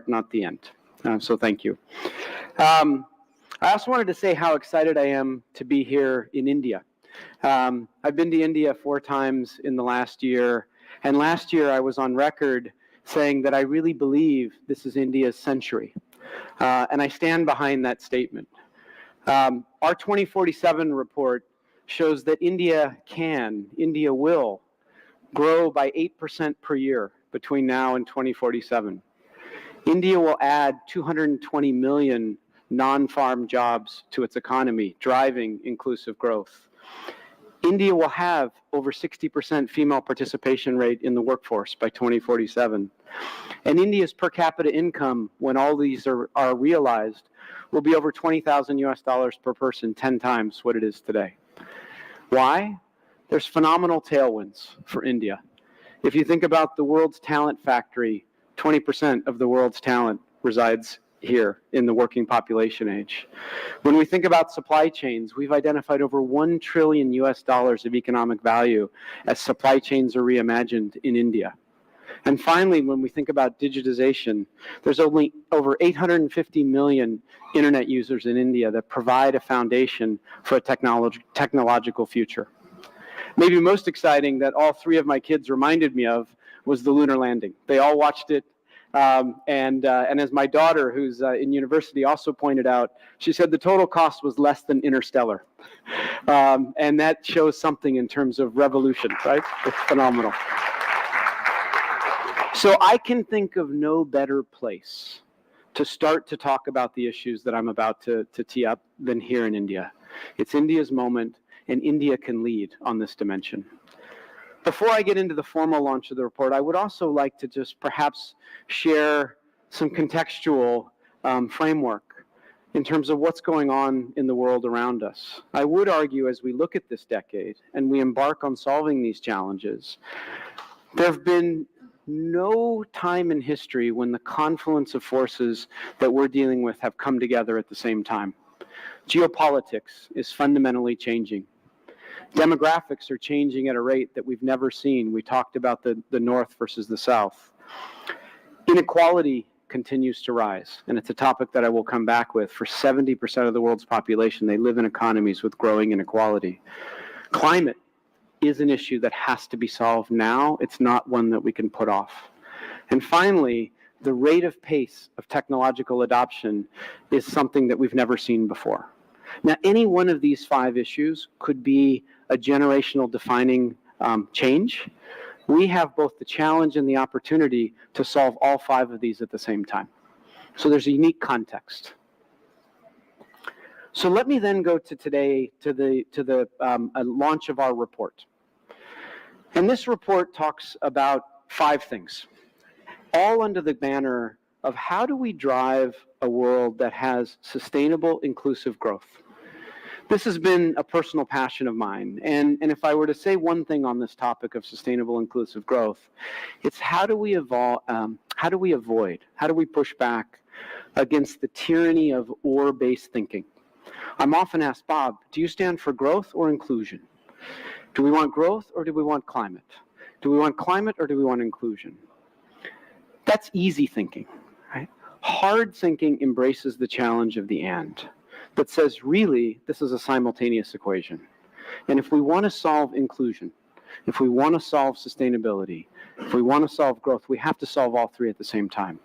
not the end. So thank you. I also wanted to say how excited I am to be here in India. I've been to India 4 times in the last year, and last year I was on record saying that I really believe this is India's century, and I stand behind that statement. Our 2047 report shows that India will grow by 8% per year between now and 2047. India will add 220 million non-farm jobs to its economy, driving inclusive growth. India will have over 60% female participation rate in the workforce by 2047. And India's per capita income, when all these are realized, will be over $20,000 per person, 10 times what it is today. Why? There's phenomenal tailwinds for India. If you think about the world's talent factory, 20% of the world's talent resides here in the working population age. When we think about supply chains, we've identified over $1 trillion of economic value as supply chains are reimagined in India. And finally, when we think about digitization, there's only over 850 million internet users in India that provide a foundation for a technological future. Maybe most exciting that all 3 of my kids reminded me of was the lunar landing. They all watched it. And as my daughter, who's in university, also pointed out, she said the total cost was less than Interstellar. And that shows something in terms of revolution, right? It's phenomenal. So I can think of no better place to start to talk about the issues that I'm about to tee up than here in India. It's India's moment, and India can lead on this dimension. Before I get into the formal launch of the report, I would also like to just perhaps share some contextual framework in terms of what's going on in the world around us. I would argue as we look at this decade and we embark on solving these challenges, there have been no time in history when the confluence of forces that we're dealing with have come together at the same time. Geopolitics is fundamentally changing. Demographics are changing at a rate that we've never seen. We talked about the North versus the South. Inequality continues to rise, and it's a topic that I will come back with. For 70% of the world's population, they live in economies with growing inequality. Climate is an issue that has to be solved now. It's not one that we can put off. And finally, the rate of pace of technological adoption is something that we've never seen before. Now, any one of these 5 issues could be a generational defining change. We have both the challenge and the opportunity to solve all 5 of these at the same time. So there's a unique context. So let me then go to today, to the launch of our report. And this report talks about 5 things, all under the banner of how do we drive a world that has sustainable, inclusive growth. This has been a personal passion of mine, and if I were to say one thing on this topic of sustainable, inclusive growth, it's how do we push back against the tyranny of or-based thinking. I'm often asked, Bob, do you stand for growth or inclusion? Do we want growth or do we want climate? Do we want climate or do we want inclusion? That's easy thinking, right? Hard thinking embraces the challenge of the and, but says really this is a simultaneous equation. And if we want to solve inclusion, if we want to solve sustainability, if we want to solve growth, we have to solve all 3 at the same time.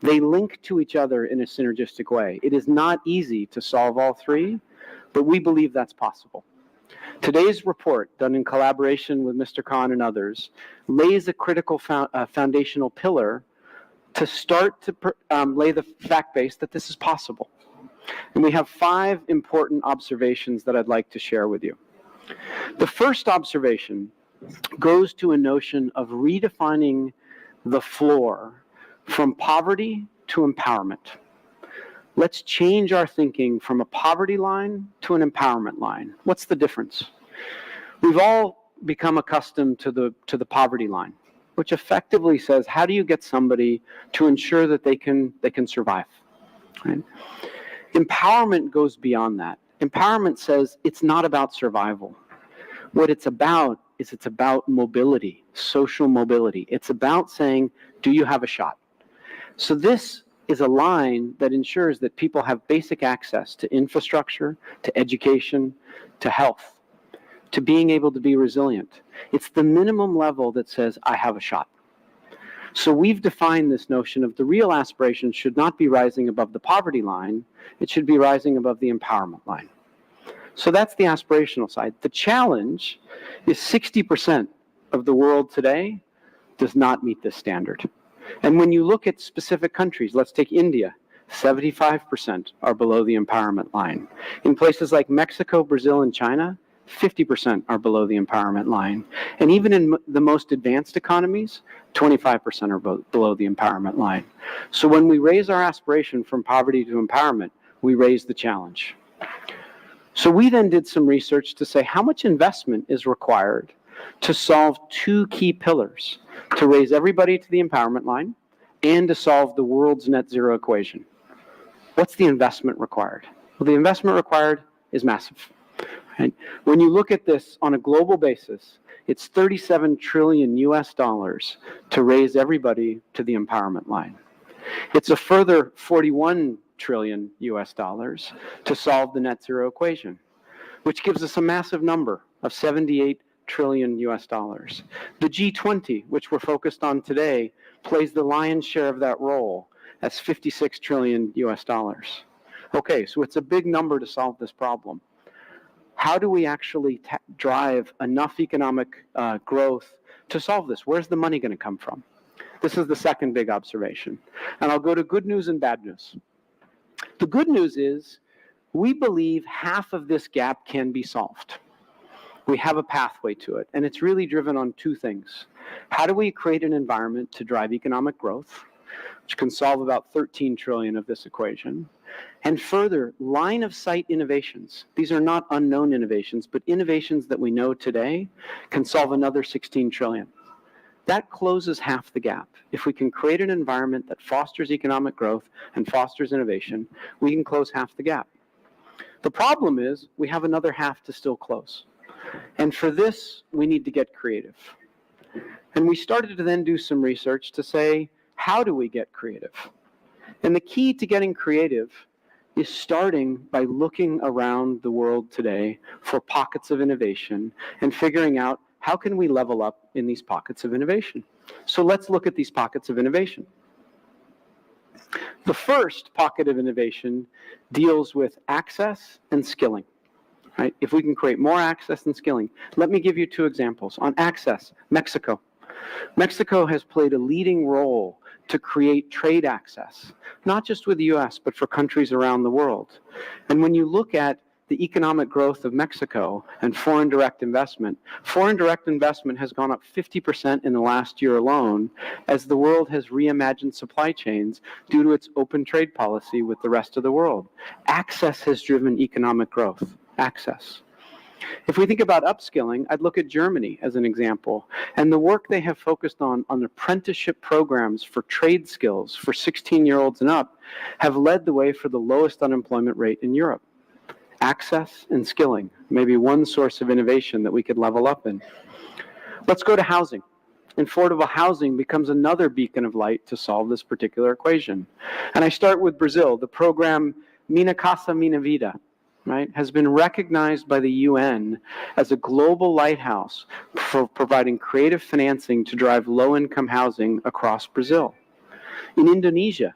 They link to each other in a synergistic way. It is not easy to solve all 3, but we believe that's possible. Today's report, done in collaboration with Mr. Khan and others, lays a critical foundational pillar to start to lay the fact base that this is possible. And we have 5 important observations that I'd like to share with you. The first observation goes to a notion of redefining the floor from poverty to empowerment. Let's change our thinking from a poverty line to an empowerment line. What's the difference? We've all become accustomed to the poverty line, which effectively says, how do you get somebody to ensure that they can survive? Right? Empowerment goes beyond that. Empowerment says it's not about survival. What it's about is it's about mobility, social mobility. It's about saying, do you have a shot? So this is a line that ensures that people have basic access to infrastructure, to education, to health, to being able to be resilient. It's the minimum level that says, I have a shot. So we've defined this notion of the real aspiration should not be rising above the poverty line, it should be rising above the empowerment line. So that's the aspirational side. The challenge is 60% of the world today does not meet this standard. And when you look at specific countries, let's take India, 75% are below the empowerment line. In places like Mexico, Brazil, and China, 50% are below the empowerment line. And even in the most advanced economies, 25% are below the empowerment line. So when we raise our aspiration from poverty to empowerment, we raise the challenge. So we then did some research to say how much investment is required to solve two key pillars, to raise everybody to the empowerment line and to solve the world's net zero equation. What's the investment required? Well, the investment required is massive. Right? When you look at this on a global basis, it's 37 trillion US dollars to raise everybody to the empowerment line. It's a further 41 trillion US dollars to solve the net zero equation, which gives us a massive number of 78 trillion US dollars. The G20, which we're focused on today, plays the lion's share of that role. That's 56 trillion US dollars. Okay, so it's a big number to solve this problem. How do we actually drive enough economic growth to solve this? Where's the money going to come from? This is the second big observation. And I'll go to good news and bad news. The good news is we believe half of this gap can be solved. We have a pathway to it, and it's really driven on two things. How do we create an environment to drive economic growth, which can solve about 13 trillion of this equation, and further, line of sight innovations. These are not unknown innovations, but innovations that we know today can solve another 16 trillion. That closes half the gap. If we can create an environment that fosters economic growth and fosters innovation, we can close half the gap. The problem is we have another half to still close. And for this, we need to get creative. And we started to then do some research to say, how do we get creative? And the key to getting creative is starting by looking around the world today for pockets of innovation and figuring out how can we level up in these pockets of innovation. So let's look at these pockets of innovation. The first pocket of innovation deals with access and skilling. Right? If we can create more access and skilling. Let me give you two examples. On access, Mexico. Mexico has played a leading role to create trade access, not just with the US, but for countries around the world. And when you look at the economic growth of Mexico and foreign direct investment has gone up 50% in the last year alone as the world has reimagined supply chains due to its open trade policy with the rest of the world. Access has driven economic growth. Access. If we think about upskilling, I'd look at Germany as an example, and the work they have focused on apprenticeship programs for trade skills for 16-year-olds and up have led the way for the lowest unemployment rate in Europe. Access and skilling, maybe one source of innovation that we could level up in. Let's go to housing. Affordable housing becomes another beacon of light to solve this particular equation. And I start with Brazil. The program Minha Casa Minha Vida, right, has been recognized by the UN as a global lighthouse for providing creative financing to drive low-income housing across Brazil. In Indonesia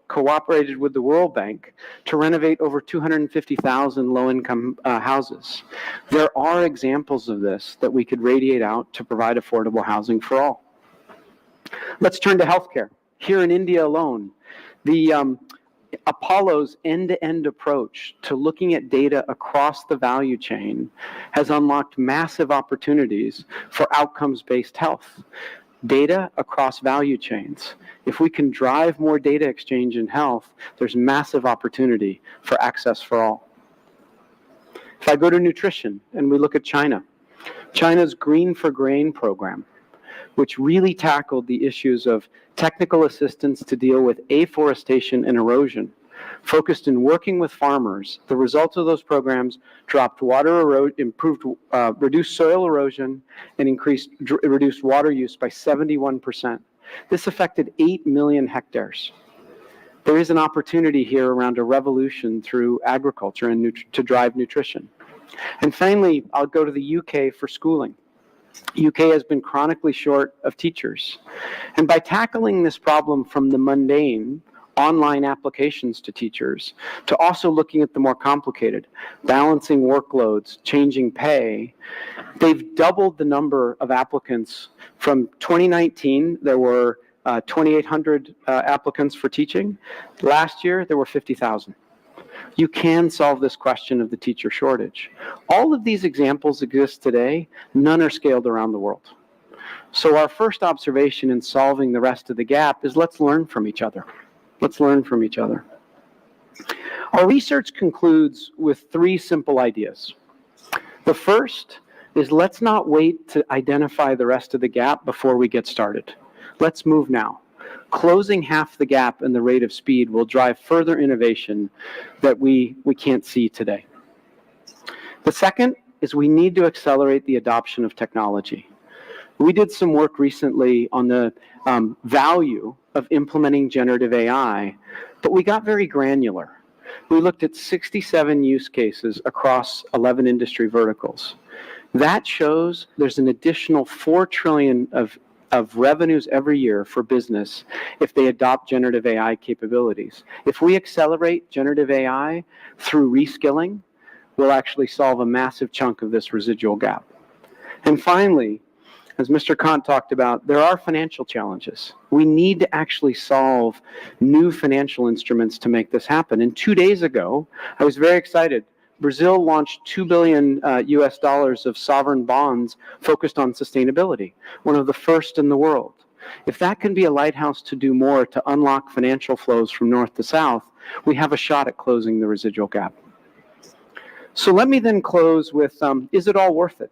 cooperated with the World Bank to renovate over 250,000 low-income houses. There are examples of this that we could radiate out to provide affordable housing for all. Let's turn to healthcare. Here in India alone, the Apollo's end-to-end approach to looking at data across the value chain has unlocked massive opportunities for outcomes-based health. Data across value chains. If we can drive more data exchange in health, there's massive opportunity for access for all. If I go to nutrition and we look at China's Green for Grain program, which really tackled the issues of technical assistance to deal with afforestation and erosion, focused in working with farmers. The results of those programs dropped water erosion, reduced soil erosion, and reduced water use by 71%. This affected 8 million hectares. There is an opportunity here around a revolution through agriculture and to drive nutrition. And finally, I'll go to the UK for schooling. UK has been chronically short of teachers. And by tackling this problem from the mundane, online applications to teachers, to also looking at the more complicated, balancing workloads, changing pay, they've doubled the number of applicants. From 2019, there were 2,800 applicants for teaching. Last year, there were 50,000. You can solve this question of the teacher shortage. All of these examples exist today. None are scaled around the world. So our first observation in solving the rest of the gap is let's learn from each other. Let's learn from each other. Our research concludes with 3 simple ideas. The first is let's not wait to identify the rest of the gap before we get started. Let's move now. Closing half the gap in the rate of speed will drive further innovation that we can't see today. The second is we need to accelerate the adoption of technology. We did some work recently on the value of implementing generative AI, but we got very granular. We looked at 67 use cases across 11 industry verticals. That shows there's an additional $4 trillion of revenues every year for business if they adopt generative AI capabilities. If we accelerate generative AI through reskilling, we'll actually solve a massive chunk of this residual gap. And finally, as Mr. Kant talked about, there are financial challenges. We need to actually solve new financial instruments to make this happen. And 2 days ago, I was very excited. Brazil launched $2 billion US of sovereign bonds focused on sustainability, one of the first in the world. If that can be a lighthouse to do more to unlock financial flows from north to south, we have a shot at closing the residual gap. So let me then close with, is it all worth it?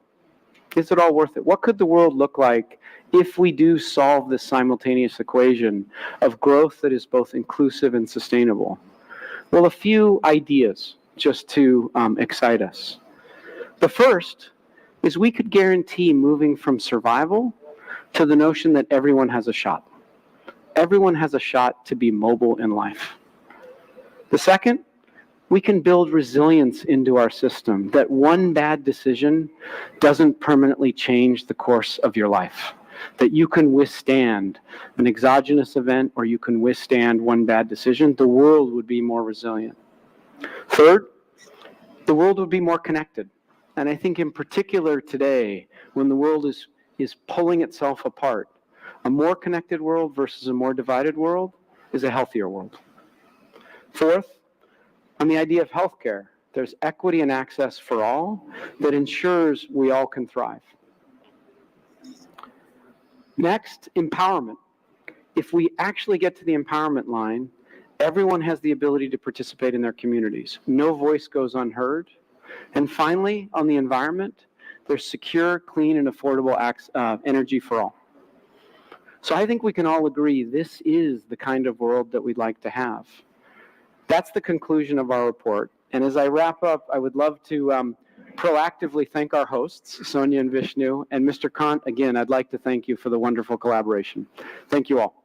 Is it all worth it? What could the world look like if we do solve this simultaneous equation of growth that is both inclusive and sustainable? Well, a few ideas just to excite us. The first is we could guarantee moving from survival to the notion that everyone has a shot. Everyone has a shot to be mobile in life. The second, we can build resilience into our system, that one bad decision doesn't permanently change the course of your life, that you can withstand an exogenous event or you can withstand one bad decision. The world would be more resilient. Third, the world would be more connected. And I think in particular today, when the world is pulling itself apart, a more connected world versus a more divided world is a healthier world. Fourth, on the idea of healthcare, there's equity and access for all that ensures we all can thrive. Next, empowerment. If we actually get to the empowerment line, everyone has the ability to participate in their communities. No voice goes unheard. And finally, on the environment, there's secure, clean, and affordable energy for all. So I think we can all agree this is the kind of world that we'd like to have. That's the conclusion of our report. And as I wrap up, I would love to proactively thank our hosts, Sonia and Vishnu, and Mr. Kant. Again, I'd like to thank you for the wonderful collaboration. Thank you all.